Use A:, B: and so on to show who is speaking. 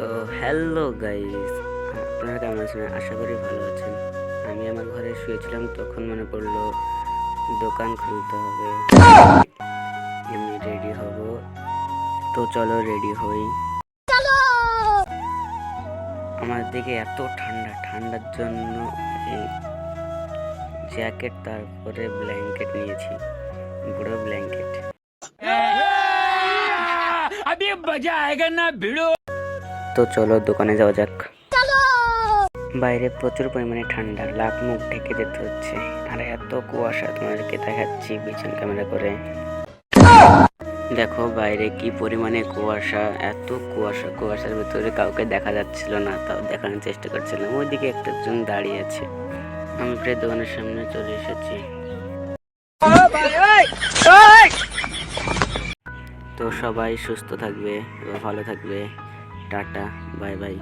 A: তো hello guys, আপনারা কেমন আছেন? আশা করি ভালো আছেন। আমি আমার ঘরে শুয়েছিলাম, তখন মনে পড়লো দোকান খুলতে হবে। আমি রেডি হব, তো চলো রেডি হই। আমার দিকে এত ঠান্ডা, ঠান্ডার জন্য এই জ্যাকেট তারপরে ব্ল্যাঙ্কেট নিয়েছি, বড় ব্ল্যাঙ্কেট। अभी मजा आएगा ना भिड़ो। তো চলো দোকানে যাওয়া যাক। বাইরে প্রচুর পরিমাণে ঠান্ডা, লাখ মুখ ঢেকে যেতে হচ্ছে। আর এত কুয়াশা, তোমাদেরকে দেখাচ্ছি পিছন ক্যামেরা করে। দেখো বাইরে কি পরিমাণে কুয়াশা, এত কুয়াশা, কুয়াশার ভিতরে কাউকে দেখা যাচ্ছিল না, তাও দেখানোর চেষ্টা করছিলাম। ওইদিকে একজন দাঁড়িয়ে আছে। আমি প্রায় দোকানের সামনে চলে এসেছি। তো সবাই সুস্থ থাকবে, ভালো থাকবে। Tata, bye bye.